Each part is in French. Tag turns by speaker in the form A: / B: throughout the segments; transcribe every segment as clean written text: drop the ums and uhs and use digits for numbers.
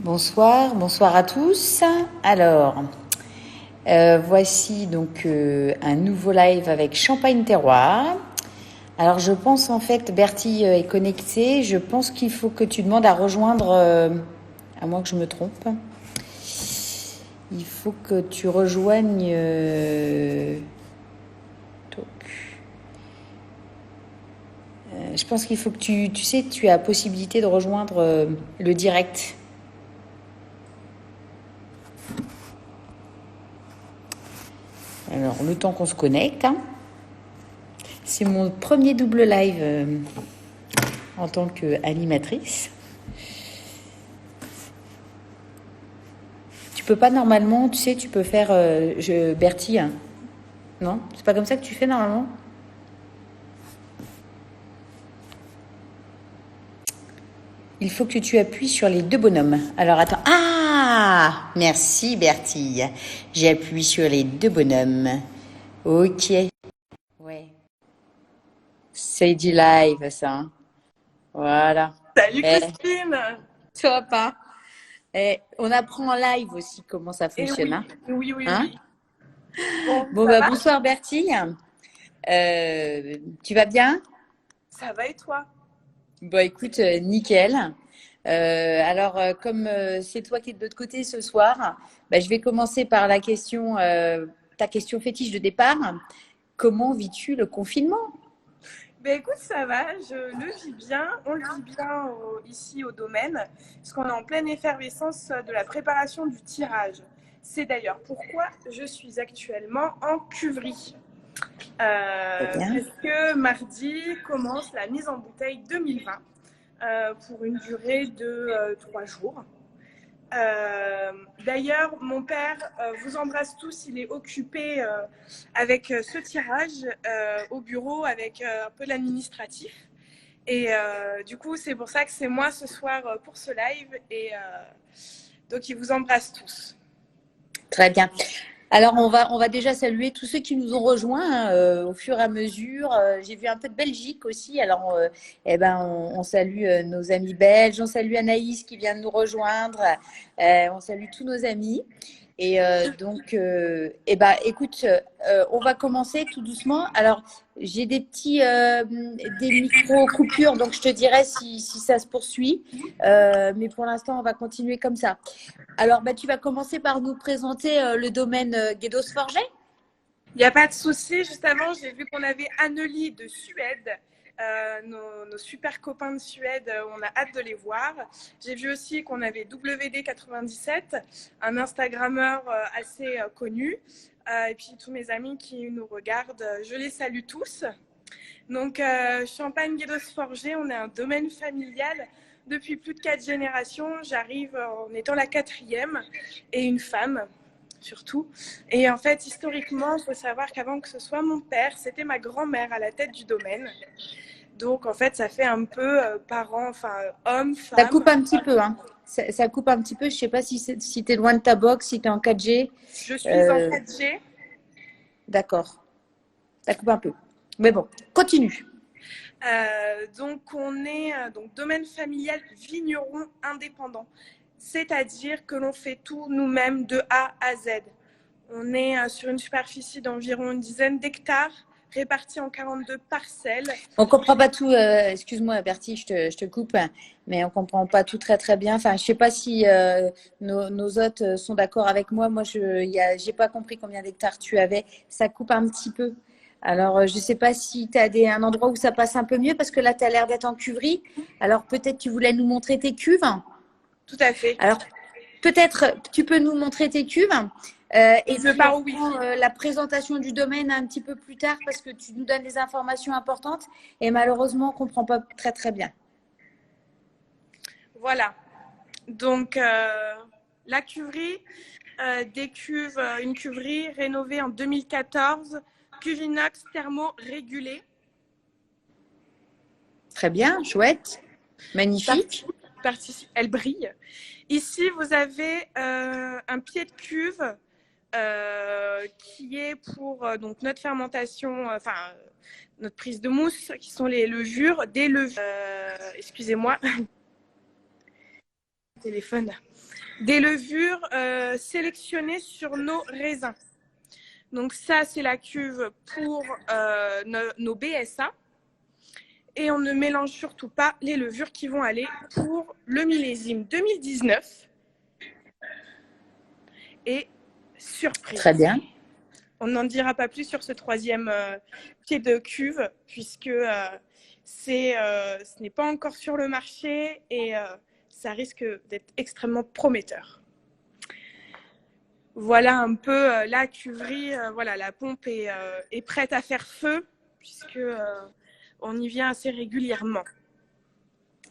A: Bonsoir, bonsoir à tous. Alors, voici donc un nouveau live avec Champagne Terroir. Alors, je pense en fait, Bertie est connecté. Je pense qu'il faut que tu demandes à rejoindre, à moins que je me trompe. Il faut que tu rejoignes. Je pense qu'il faut que tu sais, tu as la possibilité de rejoindre le direct. Alors, le temps qu'on se connecte, hein. C'est mon premier double live en tant qu'animatrice. Tu peux pas normalement, tu sais, tu peux faire Bertie, hein. Non? C'est pas comme ça que tu fais normalement? Il faut que tu appuies sur les deux bonhommes. Alors attends. Ah! Merci Bertie. J'ai appuyé sur les deux bonhommes. Ok. Ouais. C'est du live, ça, hein. Voilà.
B: Salut
A: Eh,
B: Christine!
A: ça va pas? On apprend en live aussi comment ça
B: Eh
A: fonctionne,
B: oui,
A: hein?
B: oui, oui,
A: Hein?
B: oui. Bon,
A: Bon,
B: ça
A: bah,
B: va?
A: bonsoir Bertie. Tu vas bien?
B: Ça va et toi?
A: Bon, écoute, nickel. Comme c'est toi qui es de l'autre côté ce soir, bah, je vais commencer par la question, ta question fétiche de départ. Comment vis-tu le confinement?
B: Ben écoute, ça va, je le vis bien, on le vit bien ici au domaine, parce qu'on est en pleine effervescence de la préparation du tirage. C'est d'ailleurs pourquoi je suis actuellement en cuverie.
A: Très bien.
B: Parce que mardi commence la mise en bouteille 2020 pour une durée de 3 jours. D'ailleurs, mon père vous embrasse tous. Il est occupé avec ce tirage au bureau avec un peu l'administratif. Et du coup, c'est pour ça que c'est moi ce soir pour ce live. Et donc, il vous embrasse tous.
A: Très bien. Alors, on va déjà saluer tous ceux qui nous ont rejoints hein, au fur et à mesure. J'ai vu un peu de Belgique aussi. Alors, on salue nos amis belges. On salue Anaïs qui vient de nous rejoindre. On salue tous nos amis. Et écoute, on va commencer tout doucement. Alors, j'ai des micro-coupures, donc je te dirai si ça se poursuit. Mais pour l'instant, on va continuer comme ça. Alors, bah, tu vas commencer par nous présenter le domaine Guédos Forget.
B: Il n'y a pas de souci. Juste avant, j'ai vu qu'on avait Anneli de Suède. Nos super copains de Suède, on a hâte de les voir. J'ai vu aussi qu'on avait WD97, un Instagrammeur assez connu. Et puis tous mes amis qui nous regardent, je les salue tous. Donc, Champagne Guédos Forget, on est un domaine familial depuis plus de 4 générations. J'arrive en étant la 4e et une femme surtout. Et en fait, historiquement, il faut savoir qu'avant que ce soit mon père, c'était ma grand-mère à la tête du domaine. Donc, en fait, ça fait un peu parents, enfin, homme,
A: Ça
B: femme.
A: coupe un petit peu, hein. Ça coupe un petit peu. Je ne sais pas si tu es loin de ta box, si tu es en 4G.
B: Je suis en 4G.
A: D'accord. Ça coupe un peu. Mais bon, continue.
B: Donc, on est donc domaine familial vigneron indépendant. C'est-à-dire que l'on fait tout nous-mêmes de A à Z. On est sur une superficie d'environ une dizaine d'hectares répartis en 42 parcelles.
A: On ne comprend pas tout. Excuse-moi, Bertie, je te coupe, mais on ne comprend pas tout très très bien. Enfin, je ne sais pas si nos hôtes sont d'accord avec moi. Moi, je n'ai pas compris combien d'hectares tu avais. Ça coupe un petit peu. Alors, je ne sais pas si tu as un endroit où ça passe un peu mieux, parce que là, tu as l'air d'être en cuverie. Alors, peut-être tu voulais nous montrer tes cuves.
B: Tout à fait.
A: Alors, peut-être tu peux nous montrer tes cuves. Et
B: je
A: puis,
B: pars
A: on
B: au wifi.
A: prend la présentation du domaine un petit peu plus tard parce que tu nous donnes des informations importantes et malheureusement, on ne comprend pas très, très bien.
B: Voilà. Donc, la cuverie, une cuverie rénovée en 2014, cuve inox thermo-régulée.
A: Très bien, chouette, magnifique.
B: Elle brille. Ici, vous avez un pied de cuve qui est pour donc notre fermentation, notre prise de mousse, qui sont les levures, des levures. Excusez-moi. Téléphone. des levures sélectionnées sur nos raisins. Donc ça, c'est la cuve pour nos BSA. Et on ne mélange surtout pas les levures qui vont aller pour le millésime 2019. Et surprise.
A: Très bien.
B: On n'en dira pas plus sur ce troisième pied de cuve, puisque ce n'est pas encore sur le marché et ça risque d'être extrêmement prometteur. Voilà un peu la cuverie. Voilà, la pompe est prête à faire feu, puisque on y vient assez régulièrement.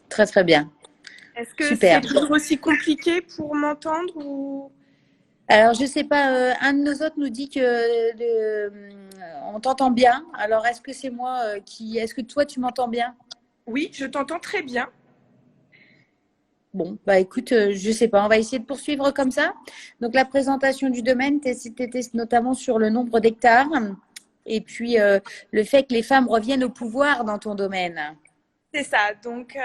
A: Très, très bien.
B: Est-ce que c'est toujours aussi compliqué pour m'entendre ou...
A: Alors, je ne sais pas, un de nos autres nous dit que on t'entend bien. Alors, est-ce que c'est moi qui… Est-ce que toi, tu m'entends bien?
B: Oui, je t'entends très bien.
A: Bon, bah écoute, je ne sais pas, on va essayer de poursuivre comme ça. Donc, la présentation du domaine, tu étais notamment sur le nombre d'hectares et puis le fait que les femmes reviennent au pouvoir dans ton domaine.
B: C'est ça, donc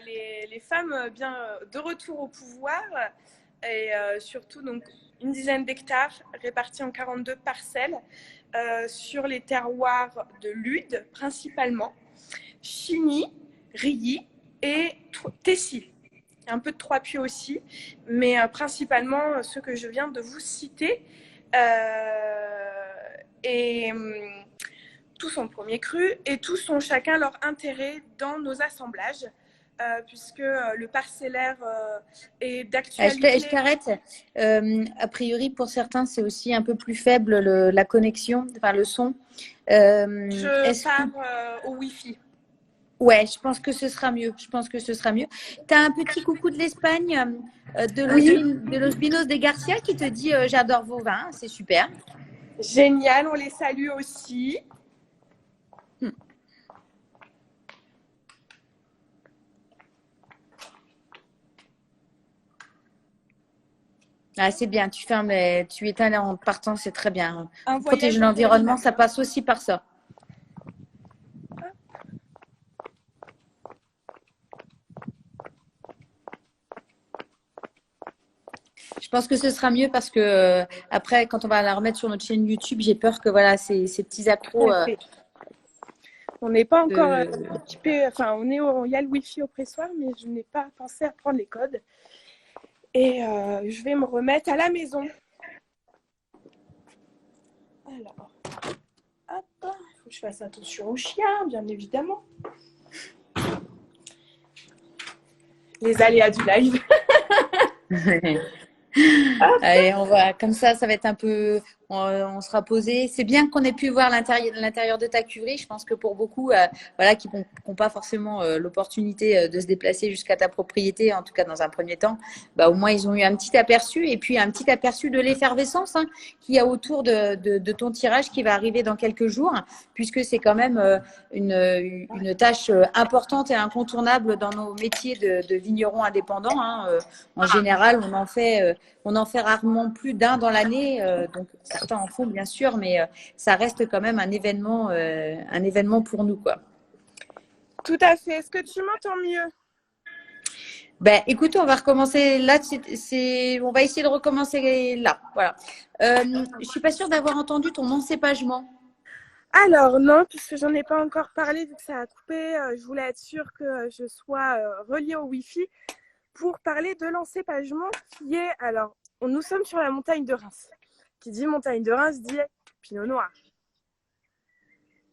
B: les femmes bien de retour au pouvoir et surtout donc une dizaine d'hectares répartis en 42 parcelles sur les terroirs de Lude principalement, Chigny, Rilly et Tessy. Un peu de Trois-Puits aussi, mais principalement ceux que je viens de vous citer. Et tous ont premier cru et tous ont chacun leur intérêt dans nos assemblages, puisque le parcellaire est d'actualité.
A: Je t'arrête. A priori, pour certains, c'est aussi un peu plus faible la connexion, enfin le son.
B: Je pars au Wi-Fi.
A: Ouais, je pense que ce sera mieux. Tu as un petit coucou de l'Espagne, de Los Pinos de Garcia qui te dit j'adore vos vins, c'est super.
B: Génial, on les salue aussi.
A: Ah, c'est bien, tu éteins en partant, c'est très bien. Protéger l'environnement, ça passe aussi par ça. Je pense que ce sera mieux parce que après, quand on va la remettre sur notre chaîne YouTube, j'ai peur que voilà, ces petits accros.
B: On n'est pas encore équipé. Enfin, il y a le Wi-Fi au pressoir, mais je n'ai pas pensé à prendre les codes. Et je vais me remettre à la maison. Alors, hop, il faut que je fasse attention aux chiens, bien évidemment. Les aléas du live.
A: Allez, comme ça va être un peu, on sera posé. C'est bien qu'on ait pu voir l'intérieur de ta cuverie. Je pense que pour beaucoup, voilà, qui n'ont pas forcément l'opportunité de se déplacer jusqu'à ta propriété, en tout cas dans un premier temps, bah, au moins ils ont eu un petit aperçu et puis un petit aperçu de l'effervescence qu'il y a autour de ton tirage qui va arriver dans quelques jours, puisque c'est quand même une tâche importante et incontournable dans nos métiers de vignerons indépendants. En général, on en fait rarement plus d'un dans l'année, donc certains en font bien sûr, mais ça reste quand même un événement pour nous, quoi.
B: Tout à fait. Est-ce que tu m'entends mieux?
A: Ben, écoute, on va recommencer là. On va essayer de recommencer là. Voilà. Je suis pas sûre d'avoir entendu ton encépagement.
B: Alors non, puisque j'en ai pas encore parlé vu que ça a coupé. Je voulais être sûre que je sois reliée au Wi-Fi pour parler de l'encépagement qui est… Alors, nous sommes sur la montagne de Reims. Qui dit montagne de Reims dit Pinot Noir.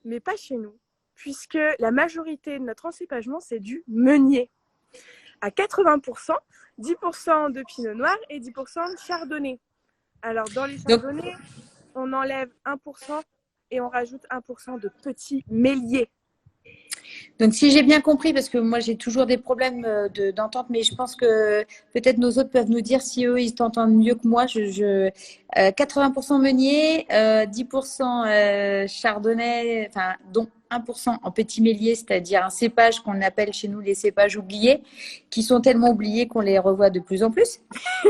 B: Mais pas chez nous, puisque la majorité de notre encépagement, c'est du meunier. À 80%, 10% de Pinot Noir et 10% de Chardonnay. Alors, dans les Chardonnays, on enlève 1% et on rajoute 1% de petits méliers.
A: Donc, si j'ai bien compris, parce que moi, j'ai toujours des problèmes d'entente, mais je pense que peut-être nos autres peuvent nous dire si eux, ils t'entendent mieux que moi. 80% meunier, 10% chardonnay, enfin, dont 1% en petit mélier, c'est-à-dire un cépage qu'on appelle chez nous les cépages oubliés, qui sont tellement oubliés qu'on les revoit de plus en plus,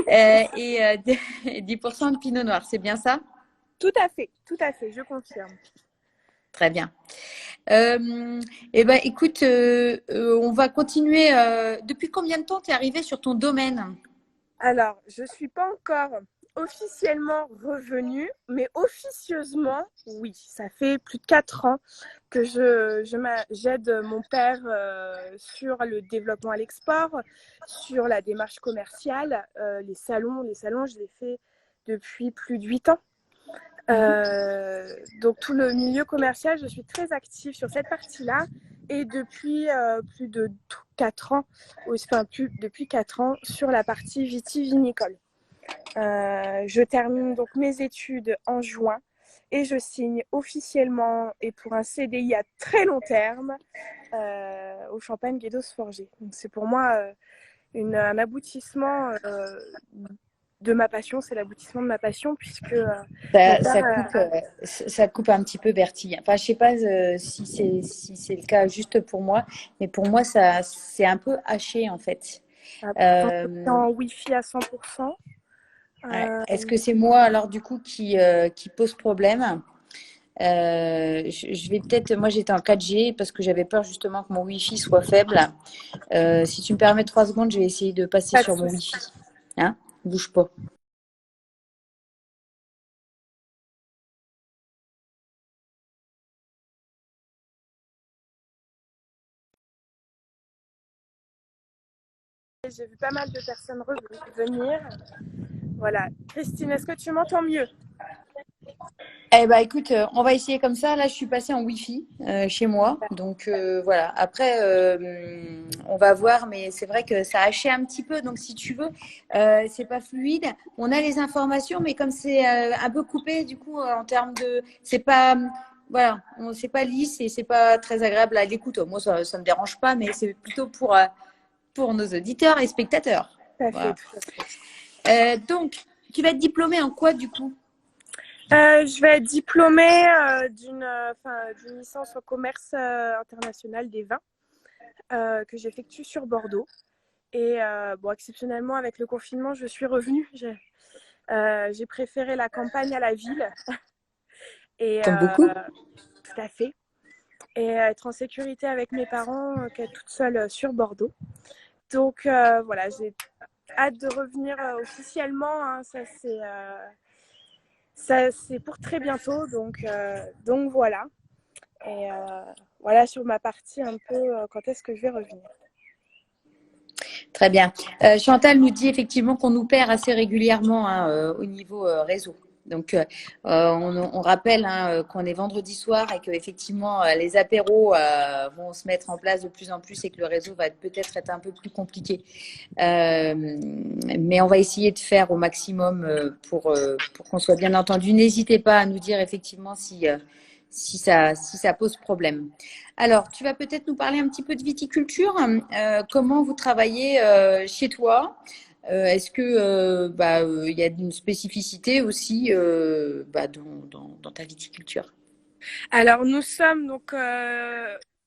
A: et 10% de pinot noir. C'est bien ça?
B: Tout à fait, je confirme.
A: Très bien. Eh ben, écoute, on va continuer. Depuis combien de temps tu es arrivé sur ton domaine?
B: Alors, je ne suis pas encore officiellement revenue, mais officieusement, oui. Ça fait plus de 4 ans que j'aide mon père sur le développement à l'export, sur la démarche commerciale. Les salons, je les fais depuis plus de 8 ans. Donc tout le milieu commercial, je suis très active sur cette partie-là et depuis plus de 4 ans, depuis 4 ans sur la partie vitivinicole. Je termine donc mes études en juin et je signe officiellement et pour un CDI à très long terme au Champagne Guédos Forget. Donc c'est pour moi un aboutissement de ma passion, c'est l'aboutissement de ma passion puisque
A: Ça coupe un petit peu, Bertie. Enfin, je sais pas si c'est le cas juste pour moi, mais pour moi, ça c'est un peu haché en fait.
B: en Wi-Fi à 100%.
A: Est-ce que c'est moi alors du coup qui pose problème? Je vais peut-être, moi j'étais en 4G parce que j'avais peur justement que mon Wi-Fi soit faible. Si tu me permets 3 secondes, je vais essayer de passer sur mon Wi-Fi. Hein? Bouge pas.
B: J'ai vu pas mal de personnes revenir. Voilà. Christine, est-ce que tu m'entends mieux?
A: Eh ben, écoute, on va essayer comme ça. Là, je suis passée en Wi-Fi chez moi. Donc, voilà. Après, on va voir, mais c'est vrai que ça a haché un petit peu. Donc, si tu veux, c'est pas fluide. On a les informations, mais comme c'est un peu coupé, du coup, en termes de. C'est pas. Voilà, c'est pas lisse et c'est pas très agréable à l'écoute. Moi, ça me dérange pas, mais c'est plutôt pour nos auditeurs et spectateurs. Voilà. Donc, tu vas être diplômée en quoi, du coup?
B: Je vais être diplômée d'une licence en commerce international des vins que j'effectue sur Bordeaux. Et bon, exceptionnellement, avec le confinement, je suis revenue. J'ai préféré la campagne à la ville. Et,
A: Comme beaucoup.
B: tout à fait. Et être en sécurité avec mes parents qu'être toute seule sur Bordeaux. Donc voilà, j'ai hâte de revenir officiellement. Hein, ça c'est pour très bientôt, donc voilà. Et voilà sur ma partie un peu quand est-ce que je vais revenir.
A: Très bien. Chantal nous dit effectivement qu'on nous perd assez régulièrement hein, au niveau réseau. Donc, on rappelle hein, qu'on est vendredi soir et que effectivement les apéros vont se mettre en place de plus en plus et que le réseau va peut-être être un peu plus compliqué. Mais on va essayer de faire au maximum pour qu'on soit bien entendu. N'hésitez pas à nous dire effectivement si ça pose problème. Alors, tu vas peut-être nous parler un petit peu de viticulture. Comment vous travaillez chez toi? Est-ce que il y a une spécificité aussi dans ta viticulture?
B: Alors nous sommes donc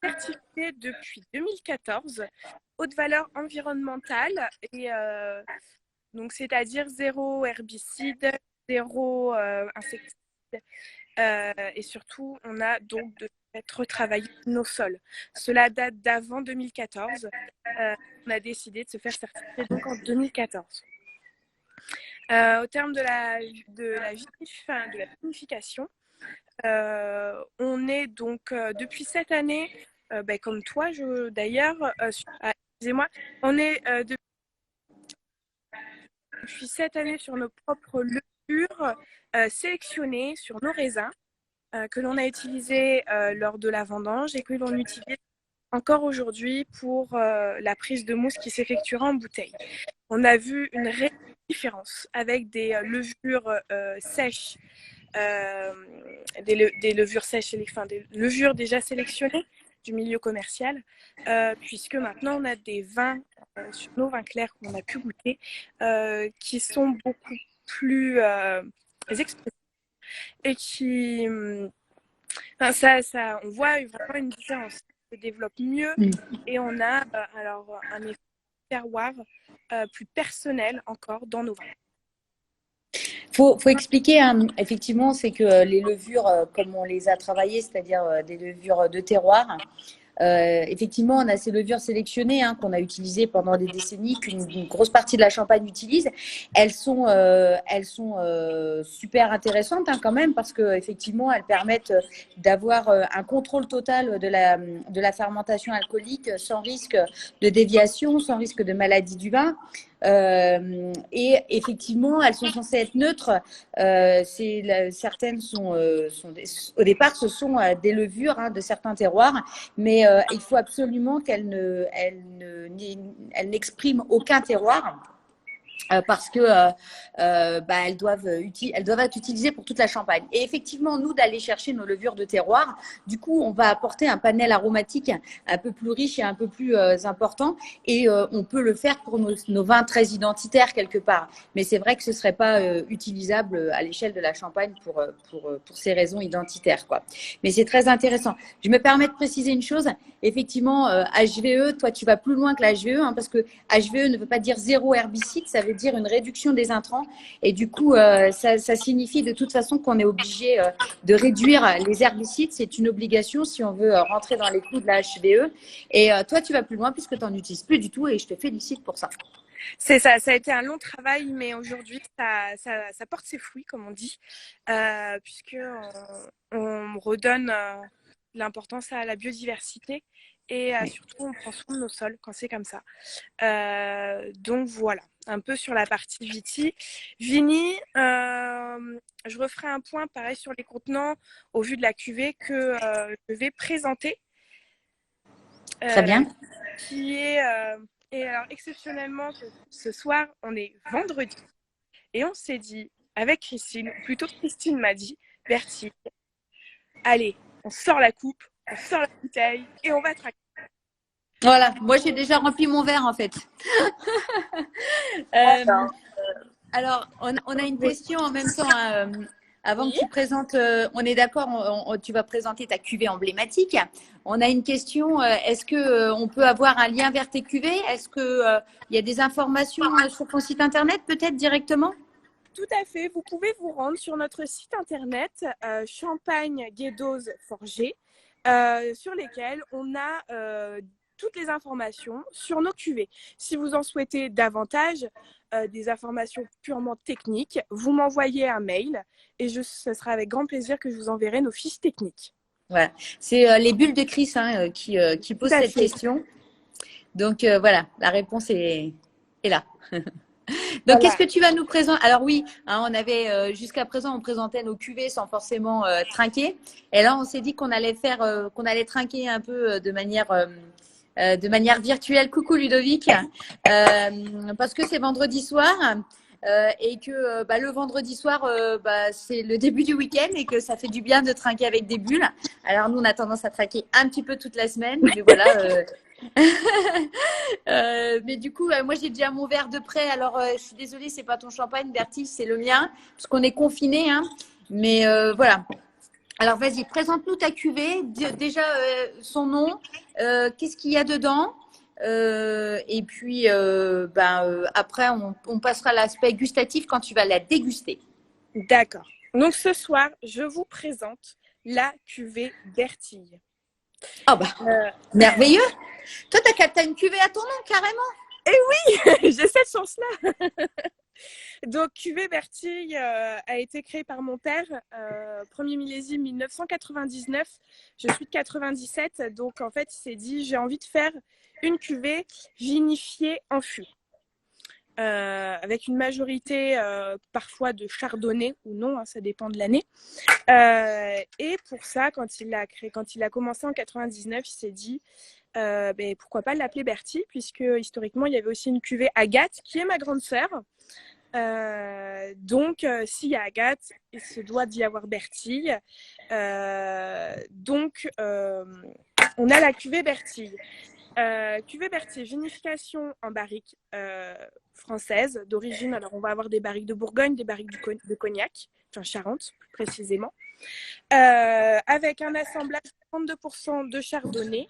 B: certifiés depuis 2014, haute valeur environnementale et donc c'est-à-dire zéro herbicide, zéro insecticide et surtout on a donc de retravailler nos sols. Cela date d'avant 2014. On a décidé de se faire certifier donc en 2014. Au terme de la vinification, on est donc depuis cette année, comme toi d'ailleurs, excusez-moi, on est depuis cette année sur nos propres levures sélectionnées sur nos raisins que l'on a utilisés lors de la vendange et que l'on utilise encore aujourd'hui pour la prise de mousse qui s'effectuera en bouteille. On a vu une réelle différence avec des levures sèches, des levures sèches, des levures déjà sélectionnées du milieu commercial, puisque maintenant on a des vins sur nos vins clairs qu'on a pu goûter qui sont beaucoup plus expressifs et qui on voit vraiment une différence. On se développe mieux et on a alors un effet terroir plus personnel encore dans nos vins.
A: Faut expliquer, hein, effectivement, c'est que les levures, comme on les a travaillées, c'est-à-dire des levures de terroir, Effectivement, on a ces levures sélectionnées hein, qu'on a utilisées pendant des décennies, qu'une grosse partie de la Champagne utilise. Elles sont super intéressantes hein, quand même parce qu'effectivement, elles permettent d'avoir un contrôle total de la fermentation alcoolique sans risque de déviation, sans risque de maladie du vin. Et effectivement, elles sont censées être neutres. Certaines au départ, ce sont des levures hein, de certains terroirs, mais il faut absolument elles n'expriment aucun terroir. Parce que elles doivent être utilisées pour toute la Champagne. Et effectivement, nous, d'aller chercher nos levures de terroir, du coup, on va apporter un panel aromatique un peu plus riche et un peu plus important. Et on peut le faire pour nos vins très identitaires quelque part. Mais c'est vrai que ce ne serait pas utilisable à l'échelle de la Champagne pour ces raisons identitaires, quoi. Mais c'est très intéressant. Je me permets de préciser une chose. Effectivement, HVE, toi, tu vas plus loin que la HVE, hein, parce que HVE ne veut pas dire zéro herbicide, ça veut dire une réduction des intrants. Et du coup, ça signifie de toute façon qu'on est obligé de réduire les herbicides. C'est une obligation si on veut rentrer dans les clous de la HVE. Et toi, tu vas plus loin puisque tu n'en utilises plus du tout et je te félicite pour ça.
B: C'est ça, ça a été un long travail, mais aujourd'hui, ça porte ses fruits, comme on dit, puisqu'on redonne l'importance à la biodiversité et surtout, on prend soin de nos sols quand c'est comme ça. Donc voilà, un peu sur la partie Viti. Vini, je referai un point pareil sur les contenants au vu de la cuvée que je vais présenter.
A: Très bien.
B: Qui est... et alors, exceptionnellement, ce soir, on est vendredi. Et on s'est dit, avec Christine, ou plutôt Christine m'a dit, Bertie, allez, on sort la coupe, on sort la bouteille et on va traquer.
A: Voilà, moi j'ai déjà rempli mon verre en fait. Alors, on a une question en même temps. Hein, avant que tu présentes, on est d'accord, tu vas présenter ta cuvée emblématique. On a une question, est-ce que on peut avoir un lien vers tes cuvées? Est-ce que il y a des informations sur ton site internet peut-être directement?
B: Tout à fait, vous pouvez vous rendre sur notre site internet Champagne Guédose Forgé, sur lesquels on a toutes les informations sur nos cuvées. Si vous en souhaitez davantage, des informations purement techniques, vous m'envoyez un mail et ce sera avec grand plaisir que je vous enverrai nos fiches techniques.
A: Voilà, c'est les bulles de Chris hein, qui posent cette question. Donc voilà, la réponse est là. Donc, qu'est-ce que tu vas nous présenter? Alors oui, hein, on avait jusqu'à présent, on présentait nos cuvées sans forcément trinquer. Et là, on s'est dit qu'on allait qu'on allait trinquer un peu de manière virtuelle. Coucou Ludovic, parce que c'est vendredi soir et que le vendredi soir, c'est le début du week-end et que ça fait du bien de trinquer avec des bulles. Alors nous, on a tendance à trinquer un petit peu toute la semaine, mais voilà. Mais du coup, moi j'ai déjà mon verre de près. Alors, je suis désolée, c'est pas ton champagne, Bertie, c'est le mien, parce qu'on est confinés. Hein. Mais voilà. Alors, vas-y, présente-nous ta cuvée. Déjà, son nom, qu'est-ce qu'il y a dedans et puis, après, on passera à l'aspect gustatif quand tu vas la déguster.
B: D'accord. Donc, ce soir, je vous présente la cuvée Bertille.
A: Ah merveilleux. Toi, t'as une cuvée à ton nom, carrément.
B: Eh oui, j'ai cette chance-là. Donc, cuvée Bertille a été créée par mon père, premier millésime 1999. Je suis de 97, donc en fait, il s'est dit, j'ai envie de faire une cuvée vinifiée en fût. Avec une majorité parfois de chardonnay ou non, hein, ça dépend de l'année. Et pour ça, quand il a commencé en 99, il s'est dit pourquoi pas l'appeler Bertie, puisque historiquement il y avait aussi une cuvée Agathe qui est ma grande sœur. Donc s'il y a Agathe, il se doit d'y avoir Bertie. Donc on a la cuvée Bertille. Cuvée Berthier, vinification en barrique française d'origine. Alors, on va avoir des barriques de Bourgogne, des barriques de Cognac, enfin Charente plus précisément, avec un assemblage de 32% de chardonnay,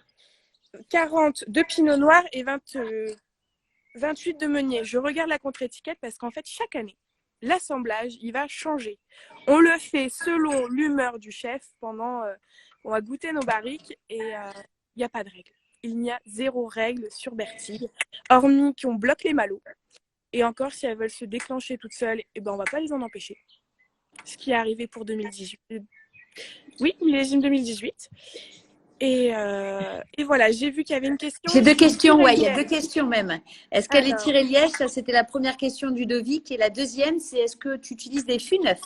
B: 40 de pinot noir et 28 de meunier. Je regarde la contre-étiquette parce qu'en fait, chaque année, l'assemblage, il va changer. On le fait selon l'humeur du chef pendant... on va goûter nos barriques et il n'y a pas de règle. Il n'y a zéro règle sur Bertille, hormis qu'on bloque les malots. Et encore, si elles veulent se déclencher toutes seules, eh ben, on ne va pas les en empêcher. Ce qui est arrivé pour 2018. Oui, millésime 2018. Et voilà, j'ai vu qu'il y avait une question.
A: J'ai 2 questions, ouais, il y a 2 questions même. Est-ce qu'elle est tirée liège? Ça, c'était la première question du Ludovic. Et la deuxième, c'est est-ce que tu utilises des fûts neufs?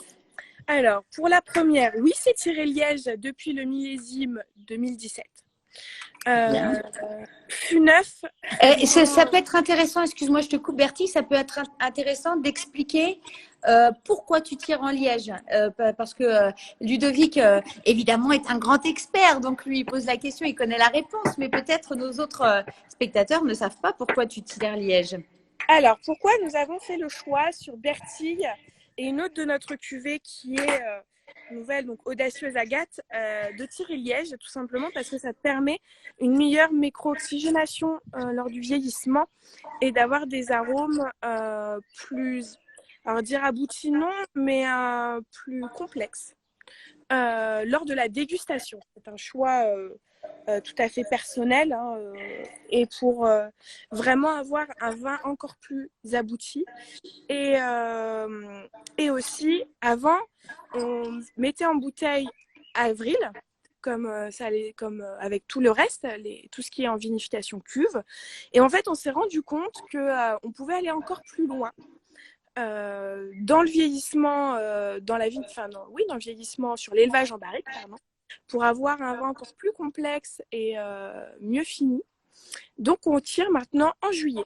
B: Alors, pour la première, oui, c'est tiré liège depuis le millésime 2017. Fût neuf.
A: Ça peut être intéressant, excuse-moi, je te coupe Bertie, ça peut être intéressant d'expliquer pourquoi tu tires en liège. Parce que Ludovic, évidemment, est un grand expert, donc lui, il pose la question, il connaît la réponse, mais peut-être nos autres spectateurs ne savent pas pourquoi tu tires liège.
B: Alors, pourquoi nous avons fait le choix sur Bertille et une autre de notre cuvée qui est nouvelle, donc audacieuse agate, de tirer liège, tout simplement parce que ça te permet une meilleure micro-oxygénation lors du vieillissement et d'avoir des arômes plus, alors dire aboutis non, mais plus complexes lors de la dégustation. C'est un choix tout à fait personnel hein, et pour vraiment avoir un vin encore plus abouti. Et aussi, avant, on mettait en bouteille avril, comme avec tout le reste, tout ce qui est en vinification cuve. Et en fait, on s'est rendu compte qu'on pouvait aller encore plus loin. Dans le vieillissement, dans le vieillissement sur l'élevage en barrique, pardon, pour avoir un vin encore plus complexe et mieux fini. Donc, on tire maintenant en juillet.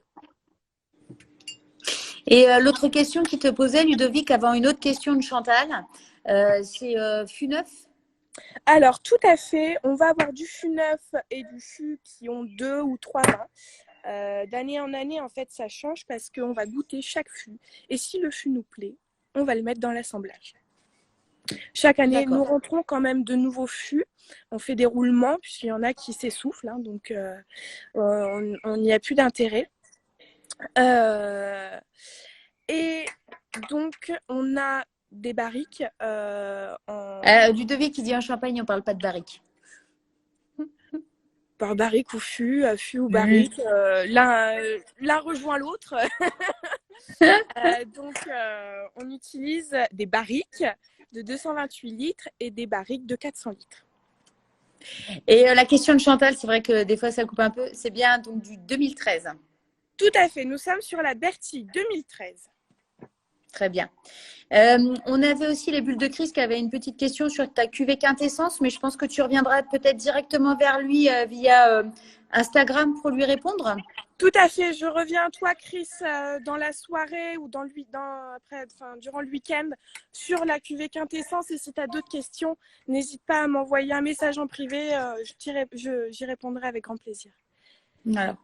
A: Et l'autre question qui te posait, Ludovic, avant une autre question de Chantal, c'est fût neuf?
B: Alors, tout à fait. On va avoir du fût neuf et du fût qui ont 2 ou 3 vins. D'année en année, en fait, ça change parce qu'on va goûter chaque fût. Et si le fût nous plaît, on va le mettre dans l'assemblage. Chaque année, nous rentrons quand même de nouveaux fûts. On fait des roulements puisqu'il y en a qui s'essoufflent. Hein, donc, on n'y a plus d'intérêt. Et donc, on a des barriques.
A: Ludovic qui dit en Champagne, on ne parle pas de barrique.
B: Par barrique ou fût ou barrique. L'un rejoint l'autre. Donc, on utilise des barriques de 228 litres et des barriques de 400 litres.
A: Et la question de Chantal, c'est vrai que des fois, ça coupe un peu. C'est bien donc du 2013.
B: Tout à fait. Nous sommes sur la Bertille 2013.
A: Très bien. On avait aussi les bulles de Chris qui avaient une petite question sur ta cuvée quintessence, mais je pense que tu reviendras peut-être directement vers lui via Instagram pour lui répondre.
B: Tout à fait. Je reviens à toi, Chris, dans la soirée ou durant le week-end sur la cuvée quintessence. Et si tu as d'autres questions, n'hésite pas à m'envoyer un message en privé. J'y répondrai avec grand plaisir.
A: Voilà.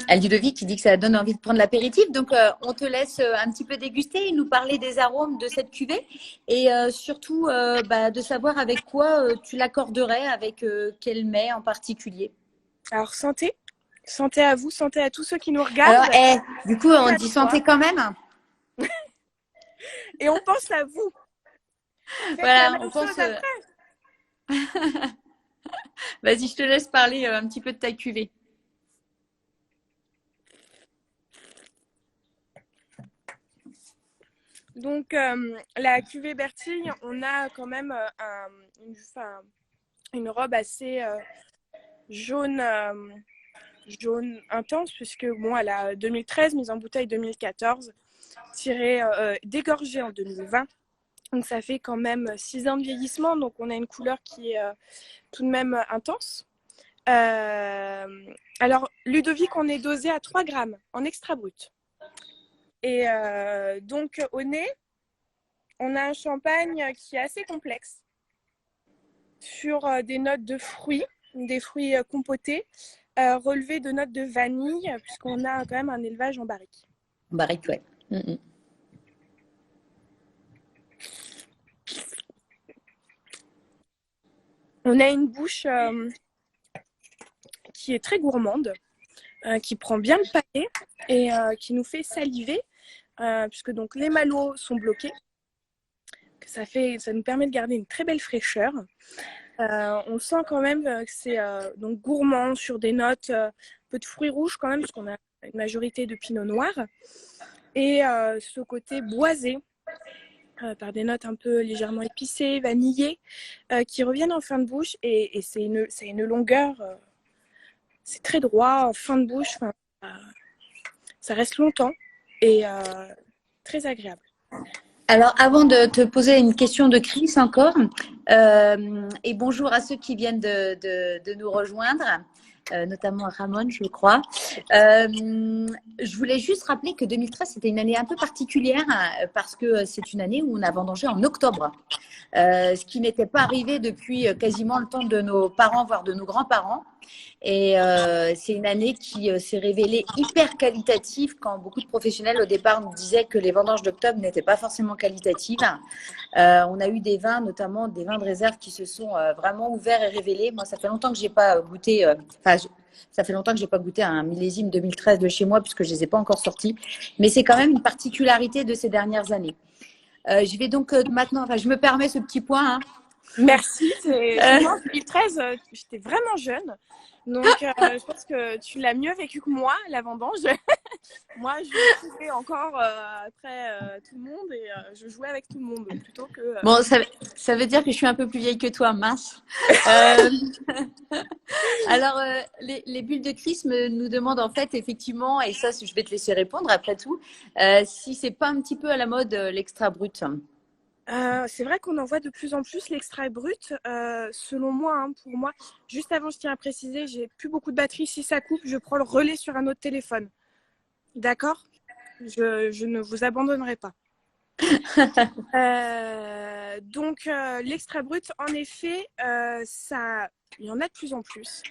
A: Ludovic qui dit que ça donne envie de prendre l'apéritif. Donc, on te laisse un petit peu déguster et nous parler des arômes de cette cuvée et surtout de savoir avec quoi tu l'accorderais, avec quel mets en particulier.
B: Alors, santé. Santé à vous, santé à tous ceux qui nous regardent.
A: Alors, du coup, on dit santé quand même.
B: Et on pense à vous.
A: Voilà, on pense. Vas-y, je te laisse parler un petit peu de ta cuvée.
B: Donc, la cuvée Bertille, on a quand même une robe assez jaune intense, puisque bon, elle a 2013, mise en bouteille 2014, dégorgée en 2020. Donc, ça fait quand même 6 ans de vieillissement. Donc, on a une couleur qui est tout de même intense. Alors, Ludovic, on est dosé à 3 grammes en extra brut. Et donc, au nez, on a un champagne qui est assez complexe sur des notes de fruits, des fruits compotés, relevés de notes de vanille, puisqu'on a quand même un élevage en barrique.
A: En barrique, ouais.
B: On a une bouche qui est très gourmande, qui prend bien le palais et qui nous fait saliver. Puisque donc les malots sont bloqués, ça nous permet de garder une très belle fraîcheur. On sent quand même que c'est donc gourmand sur des notes, un peu de fruits rouges quand même, parce qu'on a une majorité de pinot noir. Et ce côté boisé, par des notes un peu légèrement épicées, vanillées, qui reviennent en fin de bouche. Et c'est une longueur, c'est très droit, en fin de bouche. Ça reste longtemps et très agréable.
A: Alors, avant de te poser une question de Chris encore, et bonjour à ceux qui viennent de nous rejoindre, notamment Ramon, je crois. Je voulais juste rappeler que 2013, c'était une année un peu particulière parce que c'est une année où on a vendangé en octobre, ce qui n'était pas arrivé depuis quasiment le temps de nos parents, voire de nos grands-parents. Et c'est une année qui s'est révélée hyper qualitative quand beaucoup de professionnels au départ nous disaient que les vendanges d'octobre n'étaient pas forcément qualitatives. On a eu des vins, notamment des vins de réserve qui se sont vraiment ouverts et révélés. Moi, ça fait longtemps que j'ai pas goûté, ça fait longtemps que j'ai pas goûté un millésime 2013 de chez moi puisque je les ai pas encore sortis. Mais c'est quand même une particularité de ces dernières années. Je vais donc maintenant, je me permets ce petit point. Hein.
B: Merci. Moi, en 2013, j'étais vraiment jeune. Donc, je pense que tu l'as mieux vécu que moi, la vendange. Moi, je jouais encore après tout le monde et je jouais avec tout le monde plutôt que…
A: Bon, ça veut dire que je suis un peu plus vieille que toi, mince. Alors, les bulles de Chris nous demandent en fait, effectivement, et ça, je vais te laisser répondre après tout, si c'est pas un petit peu à la mode l'extra brut.
B: C'est vrai qu'on en voit de plus en plus l'extrait brut. Selon moi, hein, pour moi, juste avant, je tiens à préciser, j'ai plus beaucoup de batterie. Si ça coupe, je prends le relais sur un autre téléphone. D'accord ? Je ne vous abandonnerai pas. Donc, l'extrait brut, en effet, il y en a de plus en plus.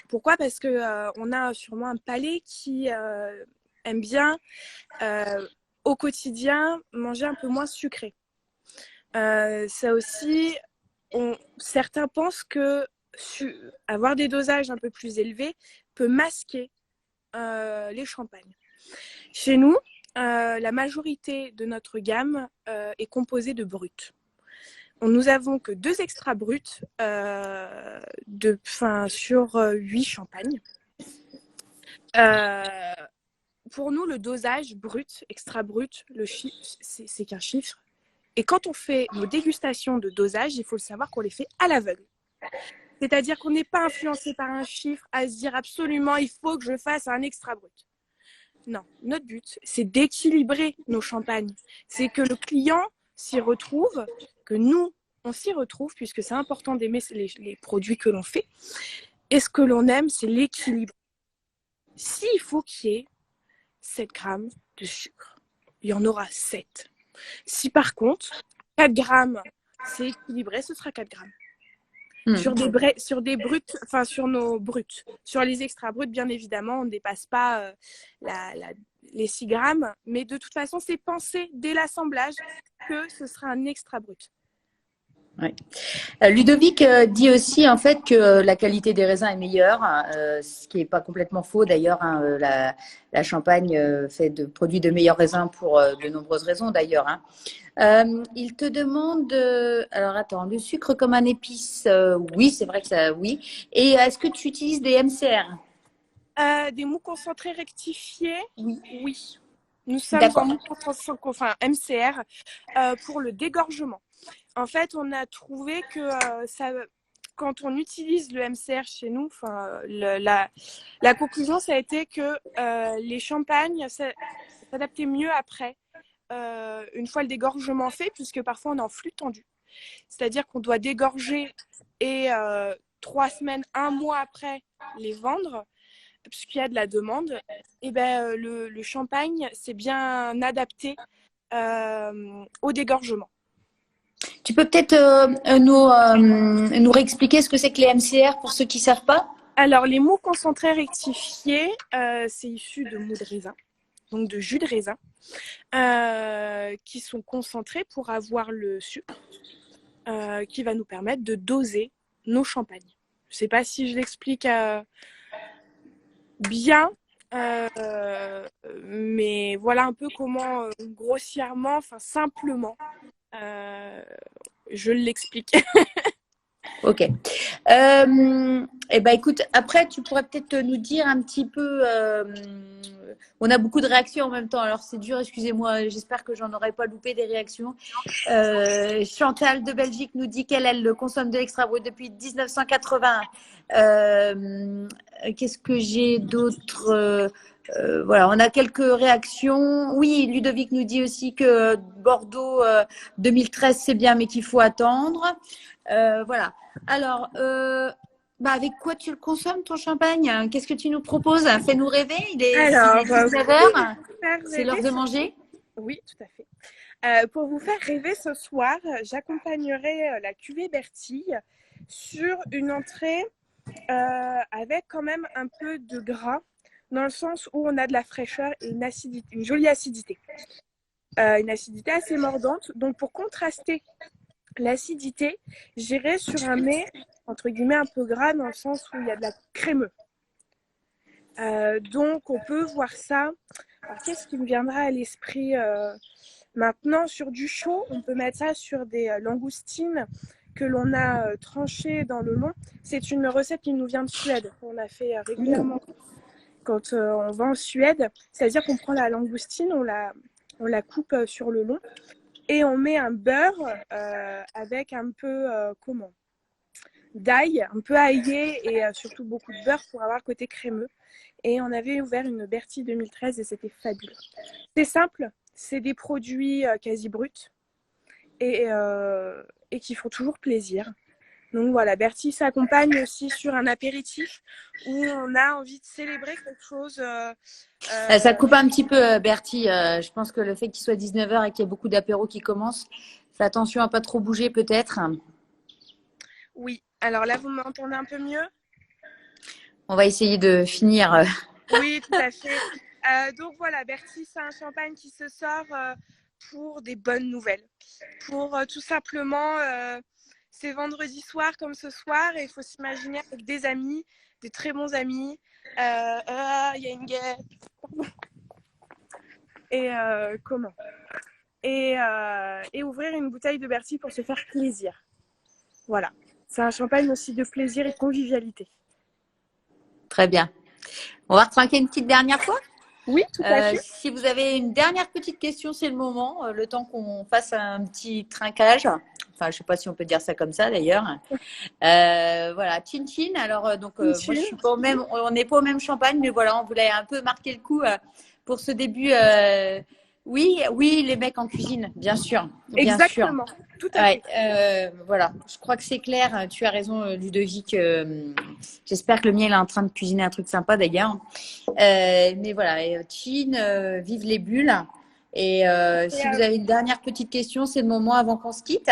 B: Pourquoi ? Parce que on a sûrement un palais qui aime bien au quotidien manger un peu moins sucré. Ça aussi, certains pensent que avoir des dosages un peu plus élevés peut masquer les champagnes. Chez nous, la majorité de notre gamme est composée de bruts. Nous avons que 2 extras bruts sur 8 champagnes. Pour nous, le dosage brut, extra brut, le chiffre, c'est qu'un chiffre. Et quand on fait nos dégustations de dosage, il faut le savoir qu'on les fait à l'aveugle. C'est-à-dire qu'on n'est pas influencé par un chiffre à se dire absolument il faut que je fasse un extra brut. Non, notre but, c'est d'équilibrer nos champagnes. C'est que le client s'y retrouve, que nous, on s'y retrouve, puisque c'est important d'aimer les produits que l'on fait. Et ce que l'on aime, c'est l'équilibre. S'il faut qu'il y ait 7 grammes de sucre, il y en aura 7. Si par contre, 4 grammes, c'est équilibré, ce sera 4 grammes. Sur des bruts, sur nos bruts. Sur les extra bruts, bien évidemment, on ne dépasse pas les 6 grammes. Mais de toute façon, c'est pensé dès l'assemblage que ce sera un extra brut.
A: Ouais. Ludovic dit aussi en fait que la qualité des raisins est meilleure, ce qui n'est pas complètement faux d'ailleurs. Hein, la Champagne produit de meilleurs raisins pour de nombreuses raisons d'ailleurs. Hein. Il te demande, alors attends, le sucre comme un épice, oui, c'est vrai que ça, oui. Et est-ce que tu utilises des MCR?
B: Des mous concentrés rectifiés, oui. Nous sommes
A: D'accord.
B: en mous concentrés, MCR, pour le dégorgement. En fait, on a trouvé que quand on utilise le MCR chez nous, la conclusion, ça a été que les champagnes s'adaptaient mieux après, une fois le dégorgement fait, puisque parfois on est en flux tendu. C'est-à-dire qu'on doit dégorger et 3 semaines, 1 mois après les vendre, puisqu'il y a de la demande. Et le champagne, c'est bien adapté au dégorgement.
A: Tu peux peut-être nous réexpliquer ce que c'est que les MCR pour ceux qui ne savent pas?
B: Alors, les mous concentrés rectifiés, c'est issu de mous de raisin, donc de jus de raisin, qui sont concentrés pour avoir le sucre qui va nous permettre de doser nos champagnes. Je ne sais pas si je l'explique bien, mais voilà un peu comment, grossièrement, simplement, je l'explique.
A: Ok. Eh ben, écoute, après, tu pourrais peut-être nous dire un petit peu. On a beaucoup de réactions en même temps, alors c'est dur, excusez-moi, j'espère que j'en aurais pas loupé des réactions. Chantal de Belgique nous dit qu'elle consomme de l'extra brut depuis 1980. Qu'est-ce que j'ai d'autre? Voilà, on a quelques réactions. Oui, Ludovic nous dit aussi que Bordeaux 2013 c'est bien, mais qu'il faut attendre. Voilà. Alors, bah avec quoi tu le consommes ton champagne? Qu'est-ce que tu nous proposes? Fais-nous rêver. Il est
B: Alors,
A: 19
B: pour
A: heures.
B: vous faire
A: C'est l'heure
B: rêver,
A: de manger.
B: oui, tout à fait. Pour vous faire rêver ce soir, j'accompagnerai la cuvée Bertille sur une entrée avec quand même un peu de gras, dans le sens où on a de la fraîcheur et une acidité, une jolie acidité. Une acidité assez mordante. Donc pour contraster l'acidité, j'irai sur un mets entre guillemets un peu gras dans le sens où il y a de la crémeux. Donc on peut voir ça. Alors qu'est-ce qui me viendra à l'esprit maintenant sur du chaud? On peut mettre ça sur des langoustines que l'on a tranchées dans le long. C'est une recette qui nous vient de Suède, qu'on a fait régulièrement quand on va en Suède. C'est-à-dire qu'on prend la langoustine, on la coupe sur le long et on met un beurre avec un peu d'ail, un peu aillé et surtout beaucoup de beurre pour avoir le côté crémeux. Et on avait ouvert une Bertille 2013 et c'était fabuleux. C'est simple, c'est des produits quasi bruts et qui font toujours plaisir. Donc voilà, Bertille s'accompagne aussi sur un apéritif où on a envie de célébrer quelque chose.
A: Ça coupe un petit peu, Bertie. Je pense que le fait qu'il soit 19 heures et qu'il y ait beaucoup d'apéros qui commencent, fais attention à pas trop bouger peut-être.
B: Oui, alors là, vous m'entendez un peu mieux?
A: On va essayer de finir.
B: Oui, tout à fait. Donc voilà, Bertille, c'est un champagne qui se sort pour des bonnes nouvelles. Pour tout simplement, c'est vendredi soir comme ce soir et il faut s'imaginer avec des amis, des très bons amis. Il y a une guerre. Et comment et ouvrir une bouteille de Bertille pour se faire plaisir. Voilà. C'est un champagne aussi de plaisir et de convivialité.
A: Très bien. On va retrinquer une petite dernière fois.
B: Oui, tout à fait.
A: Si vous avez une dernière petite question, c'est le moment. Le temps qu'on fasse un petit trinquage. Enfin, je ne sais pas si on peut dire ça comme ça d'ailleurs. Voilà, chin chin. Alors, donc, moi, je suis pas au même, on n'est pas au même champagne, mais voilà, on voulait un peu marquer le coup pour ce début. Oui, oui, les mecs en cuisine, bien sûr. Bien
B: Exactement,
A: sûr.
B: tout à fait.
A: Voilà, je crois que c'est clair. Tu as raison, Ludovic. J'espère que le mien il est en train de cuisiner un truc sympa d'ailleurs. Mais voilà, chin, vive les bulles. Et si vous avez une dernière petite question, c'est le moment avant qu'on se quitte.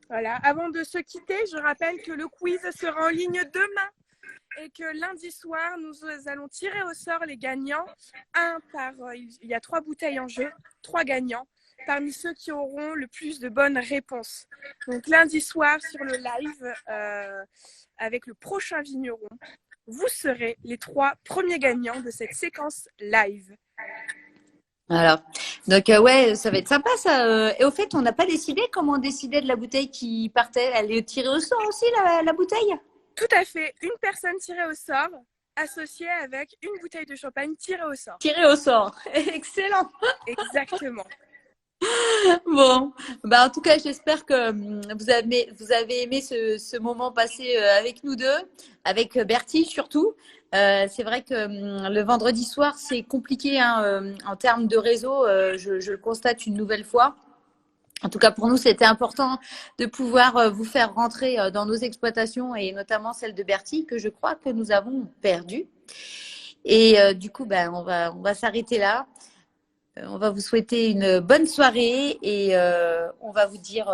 B: Voilà, avant de se quitter, je rappelle que le quiz sera en ligne demain et que lundi soir, nous allons tirer au sort les gagnants. Il y a 3 bouteilles en jeu, 3 gagnants parmi ceux qui auront le plus de bonnes réponses. Donc lundi soir sur le live avec le prochain vigneron, vous serez les 3 premiers gagnants de cette séquence live.
A: Alors, donc ouais, ça va être sympa ça. Et au fait, on n'a pas décidé comment on décidait de la bouteille qui partait. Elle est tirée au sort aussi, la bouteille?
B: Tout à fait. Une personne tirée au sort associée avec une bouteille de champagne tirée au sort.
A: Tirée au sort. Excellent.
B: Exactement.
A: Bon, bah en tout cas, j'espère que vous avez aimé ce moment passé avec nous deux, avec Bertie surtout. C'est vrai que le vendredi soir, c'est compliqué hein, en termes de réseau. Je le constate une nouvelle fois. En tout cas, pour nous, c'était important de pouvoir vous faire rentrer dans nos exploitations et notamment celle de Bertie, que je crois que nous avons perdue. Et du coup, ben, on va s'arrêter là. On va vous souhaiter une bonne soirée et on va vous dire